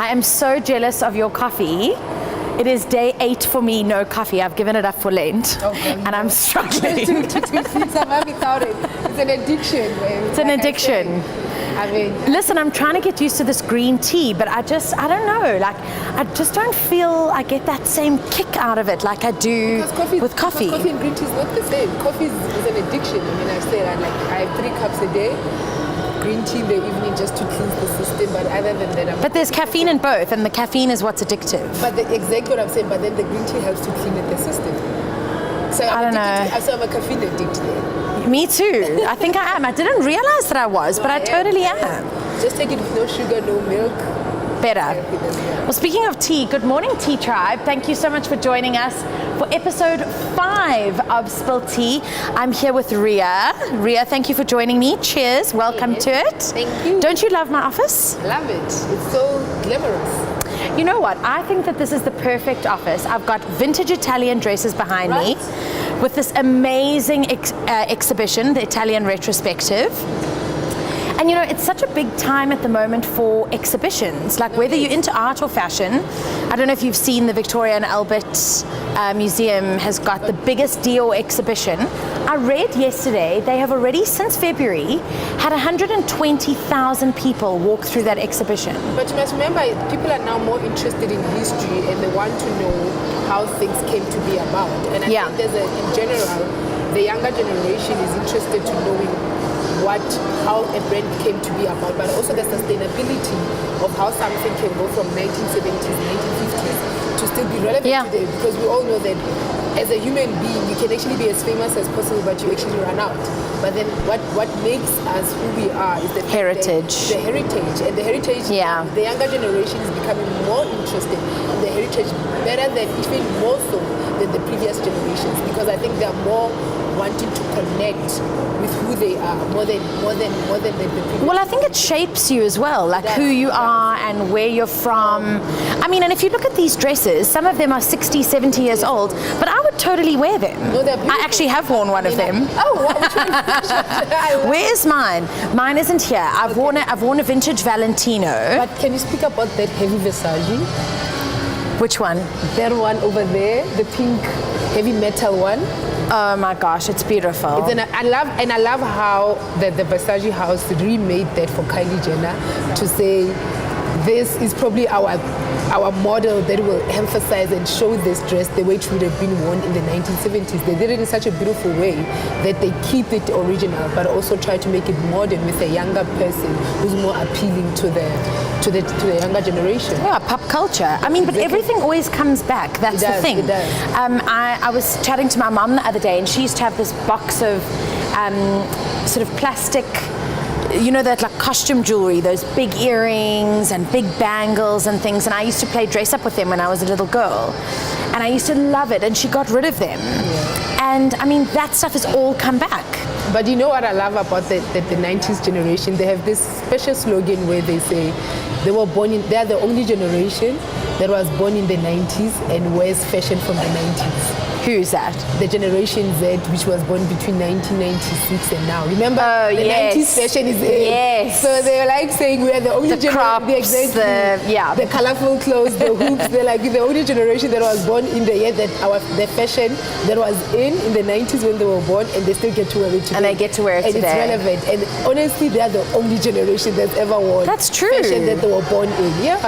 I am so jealous of your coffee. It is day 8 for me, no coffee. I've given it up for Lent, and I'm struggling. Survive without it. It's an addiction. It's an addiction. Listen, I'm trying to get used to this green tea, but I don't know. Like, I just don't feel I get that same kick out of it like I do with coffee. Because coffee and green tea is not the same. Coffee is an addiction. I mean, I say that I have 3 cups a day. Green tea in the evening just to cleanse the system, but other than that, but there's caffeine in both, and the caffeine is what's addictive. But exactly what I'm saying. But then the green tea helps to clean the system. So I don't know. So I'm a caffeine addict then. Me too. I think I am. I didn't realize that I was, but I totally am. Just take it with no sugar, no milk. Better. Well, speaking of tea, good morning, Tea Tribe. Thank you so much for joining us for episode 5 of Spilt T. I'm here with Ria. Ria, thank you for joining me. Cheers. Welcome to it. Thank you. Don't you love my office? Love it. It's so glamorous. You know what? I think that this is the perfect office. I've got vintage Italian dresses behind me with this amazing exhibition, the Italian Retrospective. And you know, it's such a big time at the moment for exhibitions, like whether you're into art or fashion. I don't know if you've seen the Victoria and Albert Museum has got the biggest Dior exhibition. I read yesterday they have already, since February, had 120,000 people walk through that exhibition. But you must remember, people are now more interested in history and they want to know how things came to be about. And I think in general, the younger generation is interested to knowing how a brand came to be about, but also the sustainability of how something can go from 1970s, 1950s to still be relevant today. Because we all know that as a human being, you can actually be as famous as possible, but you actually run out. But then what makes us who we are is the heritage. The heritage. And the heritage, the younger generation is becoming more interested in the heritage, better than, even more so than the previous generations, because I think they are more wanting to connect with who they are more than the previous. Well, I think it shapes you as well, like who you are and where you're from. I mean, and if you look at these dresses, some of them are 60, 70 years old, but I would totally wear them. No, they're beautiful. I actually have worn one of them. Oh, which one? Where's mine? Mine isn't here. I've worn a vintage Valentino. But can you speak about that heavy Versace? Which one? That one over there, the pink heavy metal one. Oh my gosh, it's beautiful. I love how the Versace house remade that for Kylie Jenner to say this is probably our model that will emphasize and show this dress the way it would have been worn in the 1970s. They did it in such a beautiful way that they keep it original, but also try to make it modern with a younger person who's more appealing to the younger generation. Yeah, pop culture. I mean, but everything always comes back. That's the thing. It does. I was chatting to my mom the other day, and she used to have this box of sort of plastic, you know, that like costume jewelry, those big earrings and big bangles and things, and I used to play dress up with them when I was a little girl, and I used to love it, and she got rid of them. And I mean, that stuff has all come back. But you know what I love about the 90s generation? They have this special slogan where they say they are the only generation that was born in the 90s and wears fashion from the 90s. Who's that? The Generation Z, which was born between 1996 and now. Remember, the 90s fashion is in. Yes. So they're like saying we are the only generation. The colorful clothes, the hoops. They're like the only generation that was born in the year that the fashion that was in the 90s when they were born, and they still get to wear it today. And they get to wear it and today. And it's relevant. And honestly, they are the only generation that's ever worn. That's true. Fashion that they were born in. Yeah.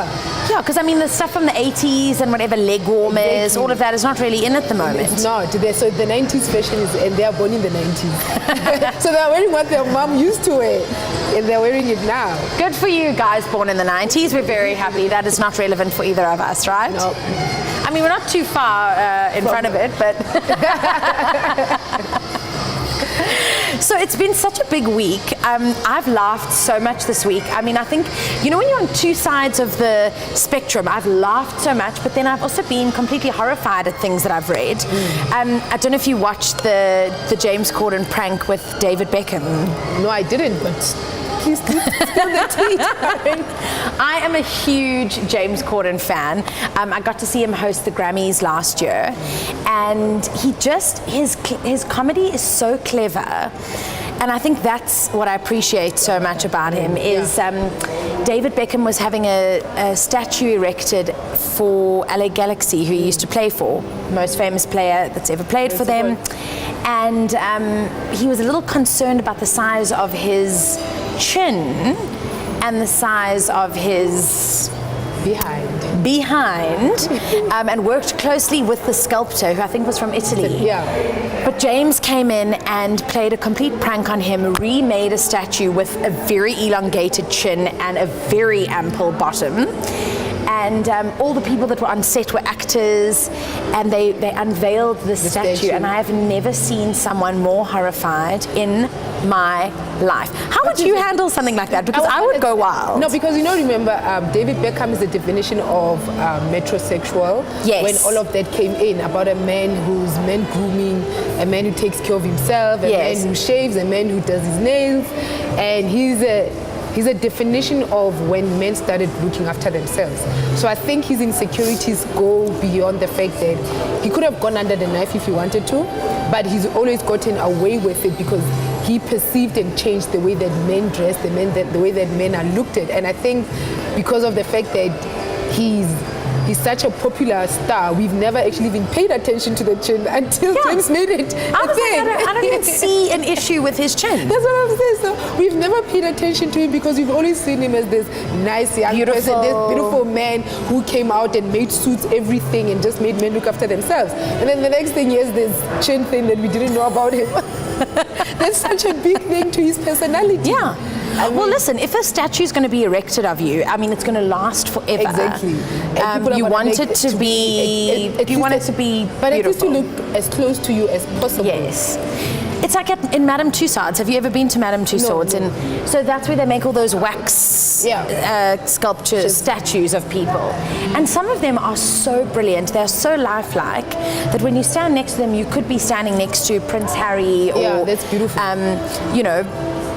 Yeah, because I mean, the stuff from the 80s and whatever, leg warmers, all of that is not really in at the moment. It's not. So the 90s fashion is, and they are born in the 90s. So they're wearing what their mom used to wear, and they're wearing it now. Good for you guys born in the 90s. We're very happy. That is not relevant for either of us, right? No. I mean, we're not too far in front of it, but... So it's been such a big week. I've laughed so much this week. I mean, I think, you know, when you're on two sides of the spectrum, I've laughed so much, but then I've also been completely horrified at things that I've read. I don't know if you watched the James Corden prank with David Beckham. No, I didn't, but please spill the tea. I am a huge James Corden fan. I got to see him host the Grammys last year, and his comedy is so clever. And I think that's what I appreciate so much about him is David Beckham was having a statue erected for LA Galaxy, who he used to play for, most famous player that's ever played for them. And he was a little concerned about the size of his chin and the size of his behind and worked closely with the sculptor, who I think was from Italy. But James came in and played a complete prank on him, remade a statue with a very elongated chin and a very ample bottom. And all the people that were on set were actors, and they unveiled this statue, and I have never seen someone more horrified in my life. How would you handle something like that? Because I would go wild. No, because remember, David Beckham is the definition of metrosexual. Yes. When all of that came in, about a man who's men grooming, a man who takes care of himself, a man who shaves, a man who does his nails, and he's a definition of when men started looking after themselves. So I think his insecurities go beyond the fact that he could have gone under the knife if he wanted to, but he's always gotten away with it because he perceived and changed the way that men dress, the way that men are looked at. And I think because of the fact that he's such a popular star, we've never actually even paid attention to the chin until James made it. I don't even see an issue with his chin. That's what I'm saying. So we've never paid attention to him because we've always seen him as this nice young person, this beautiful man who came out and made suits, everything, and just made men look after themselves. And then the next thing is this chin thing that we didn't know about him. That's such a big thing to his personality. Yeah. Well, listen, if a statue is going to be erected of you, I mean, it's going to last forever. Exactly. You want it to be, you want it to be but it beautiful. needs to look as close to you as possible. Yes. It's like in Madame Tussauds. Have you ever been to Madame Tussauds? No. And so that's where they make all those wax sculptures, statues of people. And some of them are so brilliant. They're so lifelike that when you stand next to them, you could be standing next to Prince Harry or, that's beautiful.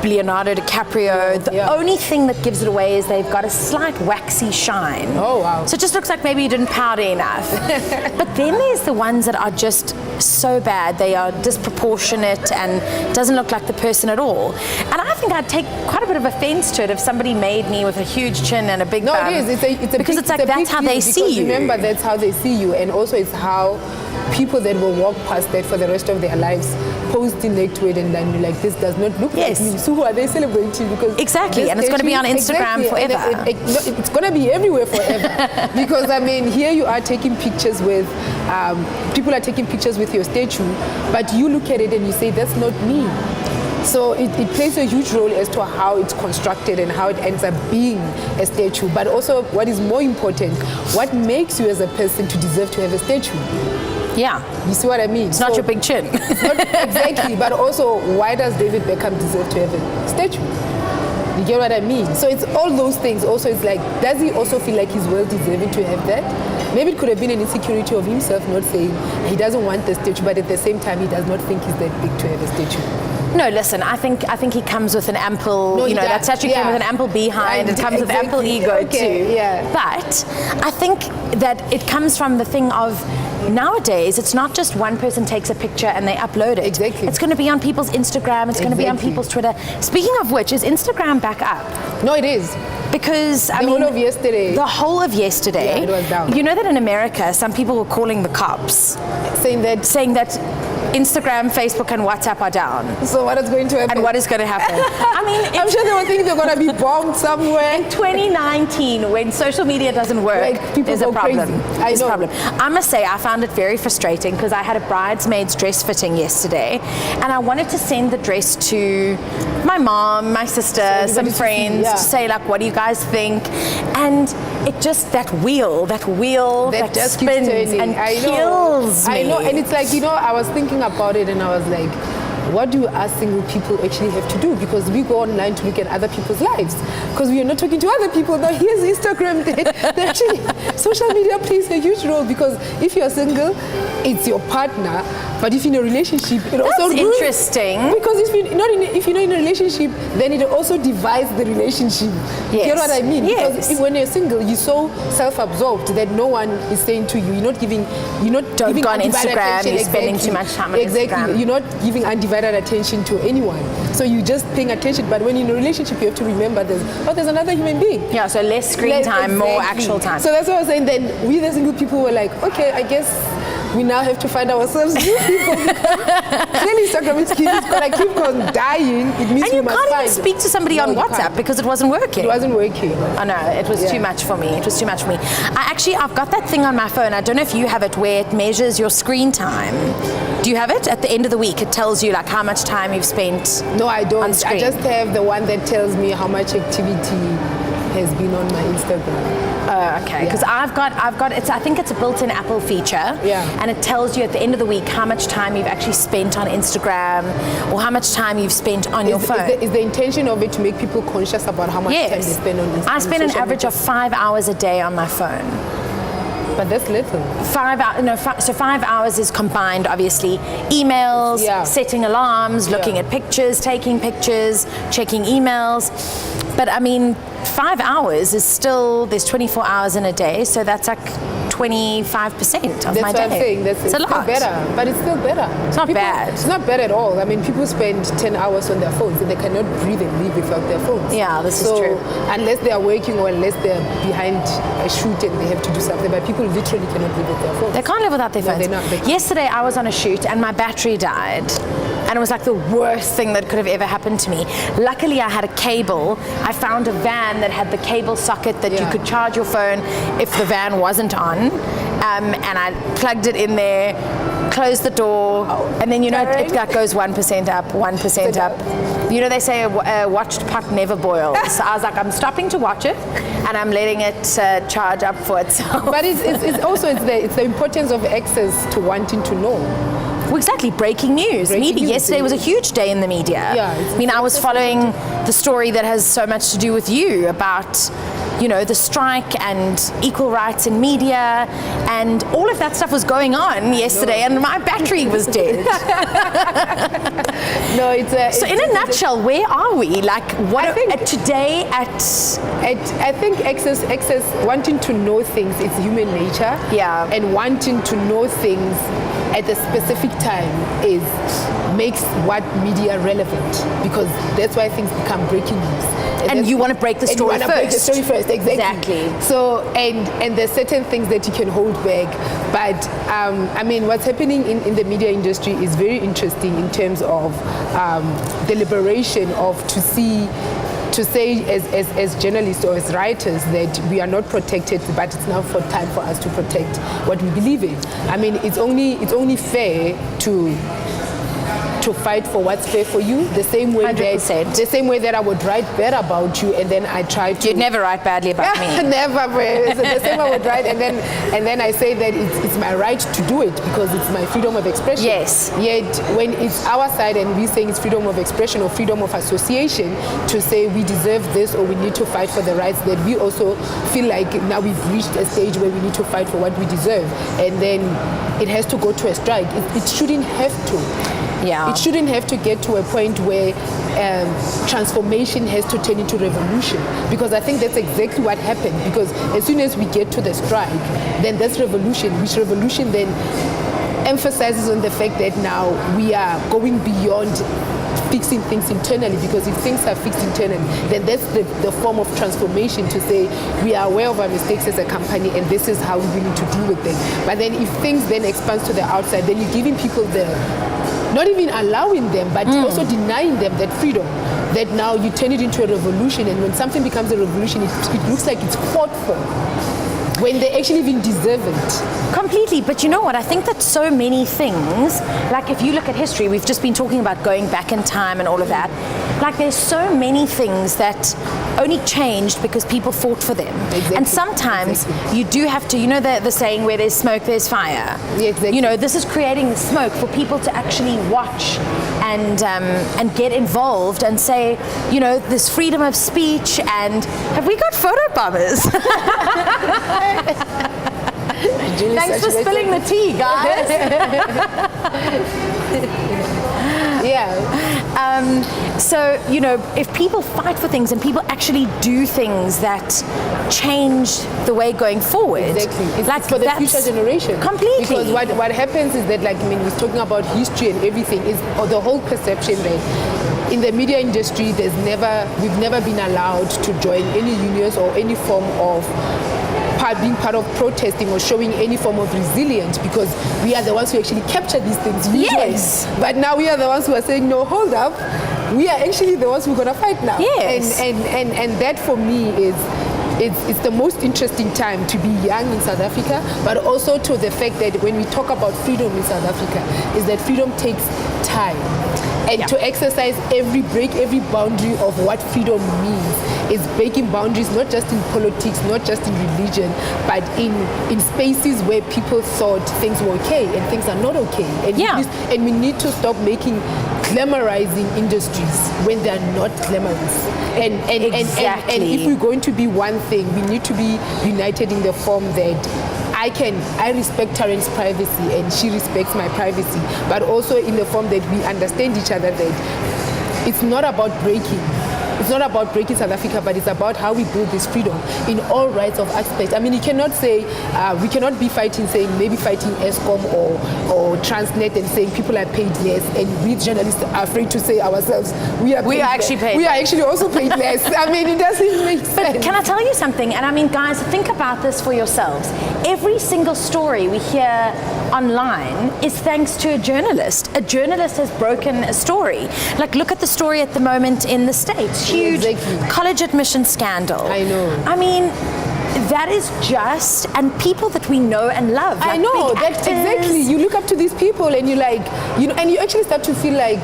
Leonardo DiCaprio. The only thing that gives it away is they've got a slight waxy shine. Oh, wow. So it just looks like maybe you didn't powder enough. But then there's the ones that are just so bad. They are disproportionate and doesn't look like the person at all. And I think I'd take quite a bit of offense to it if somebody made me with a huge chin and a big bum. No, it is. Because it's like that's how they see you. Remember, that's how they see you. And also it's how people that will walk past that for the rest of their lives posting next to it and then like, this does not look like me. So who are they celebrating? Because exactly, and it's going to be on Instagram forever. It's going to be everywhere forever. Because I mean, here you are taking pictures with, people are taking pictures with your statue, but you look at it and you say, that's not me. So it plays a huge role as to how it's constructed and how it ends up being a statue. But also, what is more important, what makes you as a person to deserve to have a statue? Yeah. You see what I mean? It's not your big chin. Not exactly, but also, why does David Beckham deserve to have a statue? You get what I mean? So it's all those things. Also, it's like, does he also feel like he's well deserving to have that? Maybe it could have been an insecurity of himself, not saying he doesn't want the statue, but at the same time, he does not think he's that big to have a statue. No, listen, I think he comes with an ample, that statue came with an ample behind. It comes with ample ego too. Yeah. But I think that it comes from the thing of, nowadays, it's not just one person takes a picture and they upload it. Exactly. It's going to be on people's Instagram. It's going to be on people's Twitter. Speaking of which, is Instagram back up? No, it is. Because, the whole of yesterday. The whole of yesterday. Yeah, it was down. You know that in America, some people were calling the cops. Saying that Instagram, Facebook, and WhatsApp are down. So what is going to happen? And what is going to happen? I mean, I'm sure they were thinking they're going to be bombed somewhere. In 2019, when social media doesn't work, there's a problem. There's a problem. I must say, I found it very frustrating because I had a bridesmaid's dress fitting yesterday, and I wanted to send the dress to my mom, my sister, some friends to say, like, what do you guys think? And it just, that wheel that just spins and kills me. I know, and it's like, I was thinking about it and I was like, what do us single people actually have to do? Because we go online to look at other people's lives. Because we are not talking to other people. Now here's Instagram. They actually, social media plays a huge role because if you're single, it's your partner. But if you're in a relationship, it also That's interesting. Because if you're not in a relationship, then it also divides the relationship. Yes. You know what I mean? Yes. Because when you're single, you're so self-absorbed that no one is saying to you, you're not giving go on Instagram, attention. you're spending too much time on Instagram. You're not giving undivided attention to anyone. So you're just paying attention. But when you're in a relationship, you have to remember there's another human being. Yeah, so less screen time, more actual time. So that's what I was saying. Then we, the single people, were like, okay, I guess we now have to find ourselves new people. Clearly, Instagram is gonna keep on dying. It means and we you must can't find even speak to somebody on WhatsApp can't. because it wasn't working. It wasn't working. I know, it was too much for me. It was too much for me. I've got that thing on my phone. I don't know if you have it, where it measures your screen time. Do you have it? At the end of the week, it tells you like how much time you've spent. No, I don't. On screen. I just have the one that tells me how much activity has been on my Instagram. Okay, because I've got I think it's a built-in Apple feature. Yeah. And it tells you at the end of the week how much time you've actually spent on Instagram or how much time you've spent on your phone. Is the intention of it to make people conscious about how much time they spend on Instagram? I spend an average of 5 hours a day on my phone. But that's little. 5 hours, no, so 5 hours is combined, obviously. Emails, setting alarms, looking at pictures, taking pictures, checking emails. But I mean, 5 hours is still, there's 24 hours in a day, so that's like 25% of my day. That's what I'm saying. It's a lot. Still better, but it's still better. It's not bad. It's not bad at all. I mean, people spend 10 hours on their phones and they cannot breathe and live without their phones. Yeah, this is true. Unless they are working or unless they're behind a shoot and they have to do something, but people literally cannot live with their phones. They can't live without their phones. They're not. Yesterday I was on a shoot and my battery died. And it was like the worst thing that could have ever happened to me. Luckily I had a cable. I found a van that had the cable socket that you could charge your phone if the van wasn't on. And I plugged it in there, closed the door, and then it like goes 1% up, 1% up. You know, they say a watched pot never boils. So I was like, I'm stopping to watch it and I'm letting it charge up for itself. But it's also the importance of access to wanting to know. Well, exactly, breaking news. Media. Yesterday was a huge day in the media. Yeah, I mean, I was following the story that has so much to do with you about, you know, the strike and equal rights in media, and all of that stuff was going on yesterday, and my battery was dead. No, so in a nutshell, where are we? Like, what today at? I think access, wanting to know things is human nature. Yeah. And wanting to know things at a specific time makes what media relevant, because that's why things become breaking news. And you want to break the story first. Break the story first, exactly. So, and there's certain things that you can hold back. But, I mean, what's happening in the media industry is very interesting in terms of the liberation of to say as journalists or as writers that we are not protected, but it's now time for us to protect what we believe in. I mean, it's only fair to fight for what's fair for you, the same way 100%. the same way that I would write bad about you, and then I try to. You'd never write badly about me. Never. So the same way I would write, and then I say that it's my right to do it because it's my freedom of expression. Yes. Yet when it's our side and we're saying it's freedom of expression or freedom of association to say we deserve this or we need to fight for the rights, that we also feel like now we've reached a stage where we need to fight for what we deserve, and then it has to go to a strike. It shouldn't have to. Yeah. It shouldn't have to get to a point where transformation has to turn into revolution, because I think that's exactly what happened. Because as soon as we get to the strike, then that's revolution, which revolution then emphasizes on the fact that now we are going beyond fixing things internally, because if things are fixed internally, then that's the form of transformation, to say we are aware of our mistakes as a company and this is how we need to deal with them. But then if things then expand to the outside, then you're giving people not even allowing them, but also denying them that freedom, that now you turn it into a revolution, and when something becomes a revolution, it looks like it's fought for, when they actually even deserve it. Completely, but you know what? I think that so many things, like if you look at history, we've just been talking about going back in time and all of that. Like there's so many things that only changed because people fought for them. Exactly. And sometimes you do have to, you know the saying, where there's smoke, there's fire. Yeah, exactly. You know, this is creating the smoke for people to actually watch and get involved and say, you know, this freedom of speech. And have we got photo bombers? Thanks for spilling the tea, guys. So, you know, if people fight for things and people actually do things that change the way going forward. Exactly. It's like for the future generation. Completely. Because what happens is that, like, I mean, we're talking about history and everything, is or the whole perception that in the media industry, we've never been allowed to join any unions or any form of being part of protesting or showing any form of resilience, because we are the ones who actually capture these things visually. Yes. But now we are the ones who are saying, no, hold up, we are actually the ones who are going to fight now. Yes. And that for me is it's the most interesting time to be young in South Africa, but also to the fact that when we talk about freedom in South Africa, is that freedom takes time. And to exercise break every boundary of what freedom means is breaking boundaries, not just in politics, not just in religion, but in spaces where people thought things were okay and things are not okay. And we need to stop making glamorizing industries when they are not glamorous. And if we're going to be one thing, we need to be united in the form that I respect Taryn's privacy and she respects my privacy, but also in the form that we understand each other, that it's not about breaking. It's not about breaking South Africa, but it's about how we build this freedom in all rights of aspects. I mean, you cannot say, we cannot be fighting ESCOM or Transnet and saying people are paid less, and we journalists are afraid to say ourselves, we are actually paid. We are actually also paid less. I mean, it doesn't make sense. But can I tell you something? And I mean, guys, think about this for yourselves. Every single story we hear online is thanks to a journalist. A journalist has broken a story. Like, look at the story at the moment in the States. Huge college admission scandal. I know. I mean, that is just, and people that we know and love. Like, I know, that exactly. You look up to these people and you like, you know, and you actually start to feel like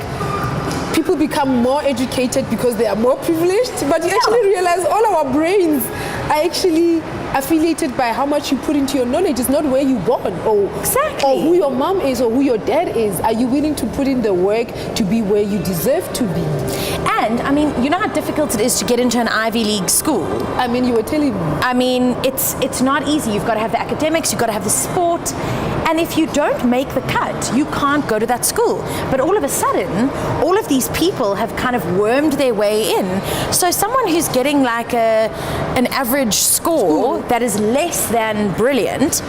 people become more educated because they are more privileged, but you actually realize all our brains are actually affiliated by how much you put into your knowledge. It's not where you're born or who your mom is or who your dad is. Are you willing to put in the work to be where you deserve to be? And I mean, you know how difficult it is to get into an Ivy League school. I mean, you were telling me. I mean, it's not easy. You've got to have the academics, you've got to have the sport, and if you don't make the cut, you can't go to that school. But all of a sudden, all of these people have kind of wormed their way in. So someone who's getting like an average score that is less than brilliant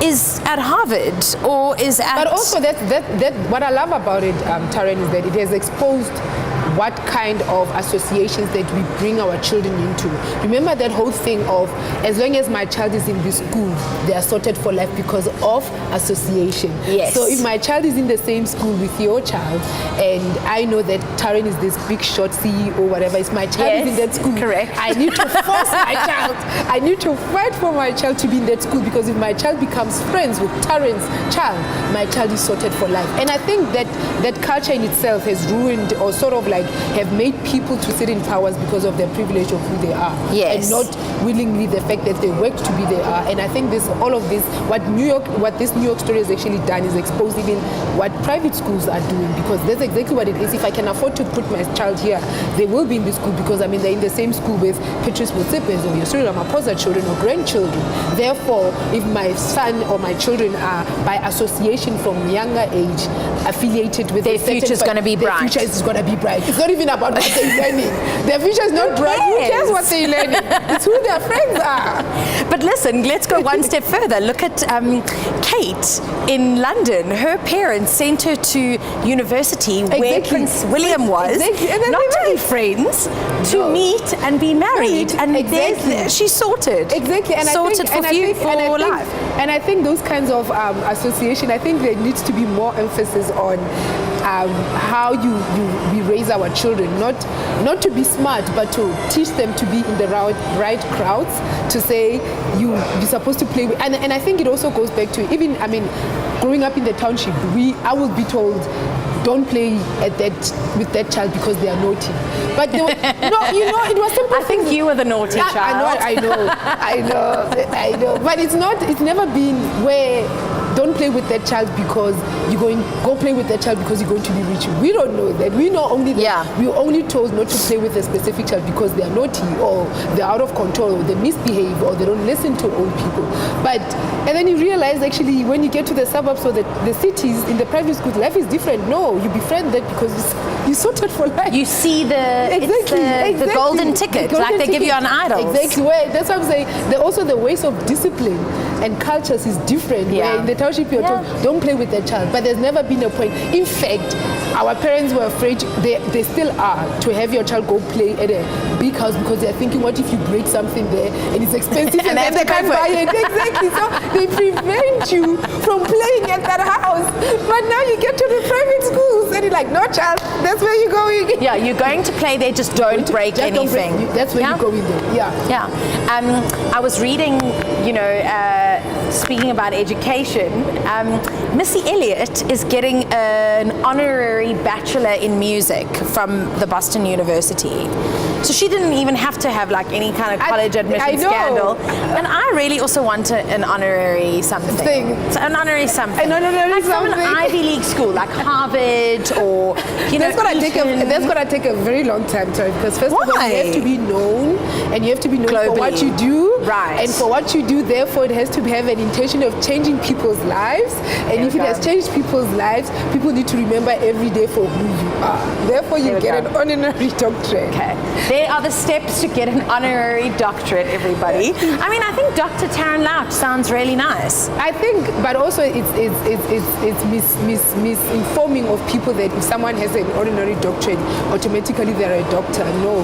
is at Harvard or is at... But also that what I love about it, Taryn, is that it has exposed what kind of associations that we bring our children into. Remember that whole thing of, as long as my child is in this school, they are sorted for life because of association. Yes. So if my child is in the same school with your child, and I know that Taryn is this big shot CEO or whatever, if my child is in that school, correct. I need to force my child. I need to fight for my child to be in that school, because if my child becomes friends with Taryn's child, my child is sorted for life. And I think that culture in itself has ruined, or sort of like have made people to sit in powers because of their privilege of who they are, yes, and not willingly the fact that they work to be they are. And I think all of this, what this New York story has actually done is expose even what private schools are doing, because that's exactly what it is. If I can afford to put my child here, they will be in the school, because I mean they're in the same school with Patrice Motsepes or Cyril Ramaphosa children or grandchildren. Therefore, if my son or my children are by association from younger age affiliated with their future is going to be bright. Their future is going to be bright. It's not even about what they're learning. Their future is not bright. Who cares what they're learning? It's who their friends are. But listen, let's go one step further. Look at Kate in London. Her parents sent her to university where Prince William was, not to be friends, to meet and be married. And she's sorted. Exactly. And sorted for life. And I think those kinds of association, I think there needs to be more emphasis on how we raise our children, not to be smart, but to teach them to be in the right crowds, to say you're supposed to play with, and I think it also goes back to, even, I mean, growing up in the township, I would be told, don't play with that child because they are naughty. But it was simple. I think you were the naughty child. I know. But it's never been where don't play with that child because go play with that child because you're going to be rich. We don't know that. We know only that we were only told not to play with a specific child because they are naughty or they're out of control or they misbehave or they don't listen to old people. And then you realize actually when you get to the suburbs or the cities, in the private schools, life is different. No, you befriend that because you're sorted for life. You see the golden ticket, like they give you on Idols. Exactly. Well, that's what I'm saying. Also the ways of discipline and cultures is different. Where in the township you're told, don't play with that child. But there's never been a point. In fact, our parents were afraid, they still are, to have your child go play at a big house because they're thinking, what if you break something there and it's expensive and then they can't buy it. Exactly. So they prevent you from playing at that house. But now you get to the private schools and you're like, no child, that's where you're going. Yeah, you're going to play there, just don't break anything. That's where you're going there. Yeah. I was reading, speaking about education, Missy Elliott is getting an honorary bachelor in music from the Boston University. So she didn't even have to have like any kind of college admission scandal. And I really also want an honorary something. An honorary something. Like from an Ivy League school, like Harvard or, that's gonna take a very long time, Tori, because first of all, you have to be known and you have to be known globally for what you do. Right. And for what you do, therefore, it has to have an intention of changing people's lives. And if it has changed people's lives, people need to remember every day for who you are. Therefore, you get an honorary doctorate. Okay. There are the steps to get an honorary doctorate, everybody. I mean, I think Dr. Taryn Louch sounds really nice. I think, but also it's misinforming of people that if someone has an honorary doctorate, automatically they're a doctor. No.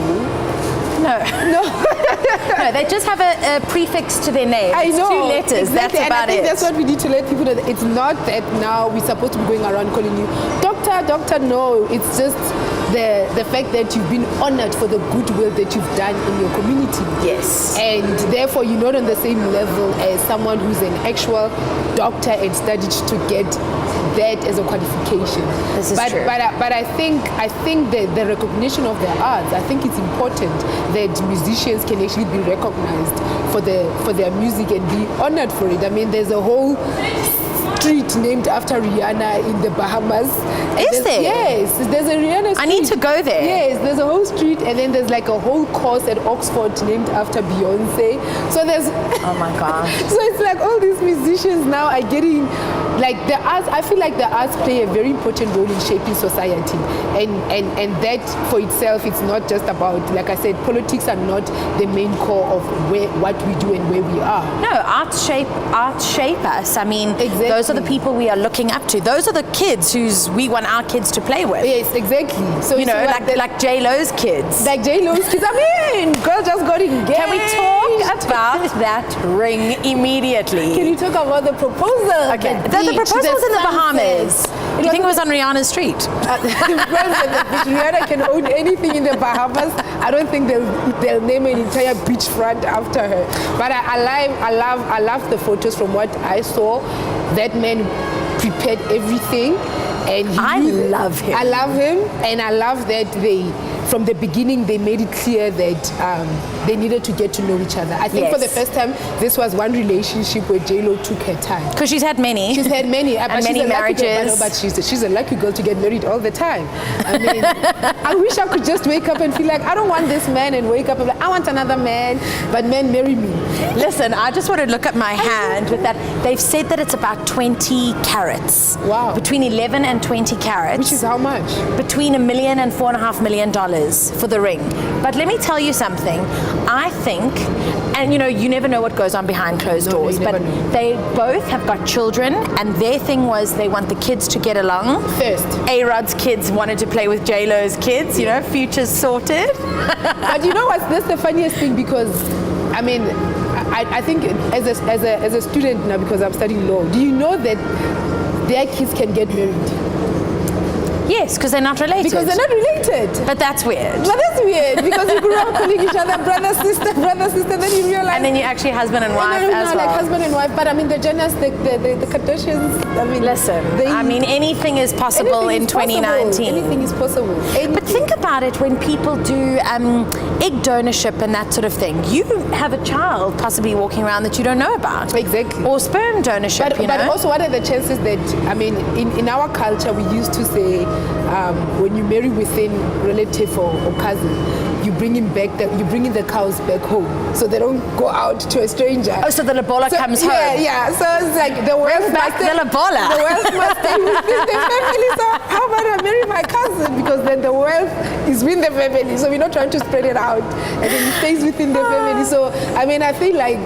No, they just have a prefix to their name. I know. 2 letters. Exactly. That's about it. I think that's what we need to let people know. That it's not that now we're supposed to be going around calling you doctor. No, it's just the fact that you've been honored for the goodwill that you've done in your community. Yes. And therefore you're not on the same level as someone who's an actual doctor and studied to get that as a qualification. This is true. But I think that the recognition of the arts, I think it's important that musicians can actually be recognized for their music and be honored for it. I mean, there's a whole street named after Rihanna in the Bahamas. Is there? Yes, there's a Rihanna street. I need to go there. Yes, there's a whole street and then there's like a whole course at Oxford named after Beyonce. So there's oh my gosh. So it's like all these musicians now are getting like the arts. I feel like the arts play a very important role in shaping society, and that for itself, it's not just about, like I said, politics are not the main core of what we do and where we are. No, arts shape us. I mean, exactly. Those are the people we are looking up to. Those are the kids we want our kids to play with. Yes, exactly. So like J-Lo's kids. Like J-Lo's kids. I mean, girl just got engaged. Can we talk about that ring immediately? Can you talk about the proposal? Okay. The proposal's in the Bahamas. Do you think it was on Rihanna's street? If Rihanna can own anything in the Bahamas, I don't think they'll name an entire beachfront after her. But I love the photos from what I saw. That man prepared everything, and I love him. I love him, and I love that from the beginning, they made it clear that they needed to get to know each other. I think for the first time, this was one relationship where J-Lo took her time. Because she's had many. She's had many. And many marriages. But she's a lucky girl to get married all the time. I mean, I wish I could just wake up and feel like, I don't want this man, and wake up and be like, I want another man, but men marry me. Listen, I just want to look at my hand with that. They've said that it's about 20 carats. Wow. Between 11 and 20 carats. Which is how much? Between $1 million and $4.5 million for the ring. But let me tell you something. I think, and you never know what goes on behind closed doors, but they both have got children, and their thing was they want the kids to get along. First. A-Rod's kids wanted to play with J-Lo's kids, futures sorted. But you know what? That's the funniest thing, because, I mean, I think as a student now, because I'm studying law, do you know that their kids can get married? Yes, because they're not related. Because they're not related. But that's weird. But that's weird, because you grew up calling each other brother, sister, then you realize... And then you're actually husband and wife as well. like husband and wife, but I mean, the Jenners, the Kardashians, I mean... Listen, anything is possible in 2019. Anything is possible. But think about it when people do egg donorship and that sort of thing. You have a child possibly walking around that you don't know about. Exactly. Or sperm donorship, But also, what are the chances that, I mean, in our culture, we used to say when you marry within relative or cousin, you bring in the cows back home so they don't go out to a stranger. Oh, so the lobola comes home. Yeah. So it's like the wealth back the lobola. The wealth must stay within the family. So how about I marry my cousin, because then the wealth is with the family. So we're not trying to spread it out, and then it stays within the family. So I mean, I feel like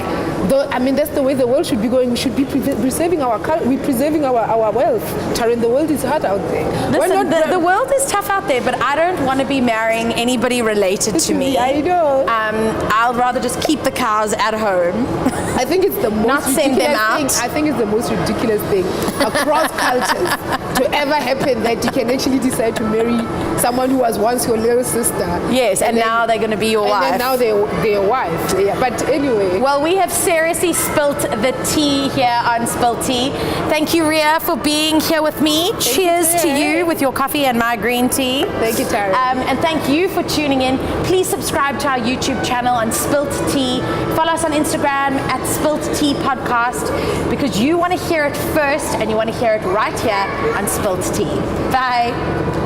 that's the way the world should be going. We should be preserving our wealth. Taryn, the world is hard out there. Listen, the world is tough out there, but I don't want to be marrying anybody related to me. I know. I'll rather just keep the cows at home. I think it's the most not send them out. I think it's the most ridiculous thing across cultures to ever happen, that you can actually decide to marry someone who was once your little sister. Yes, and now they're going to be your wife. And then now they're your wife. Yeah. But anyway. Well, we have seriously spilt the tea here on Spilt T. Thank you, Ria, for being here with me. Cheers to you with your coffee and my green tea. Thank you, Tara. And thank you for tuning in. Please subscribe to our YouTube channel on Spilt T. Follow us on Instagram at Spilt T Podcast, because you want to hear it first and you want to hear it right here on Spilt T. Bye.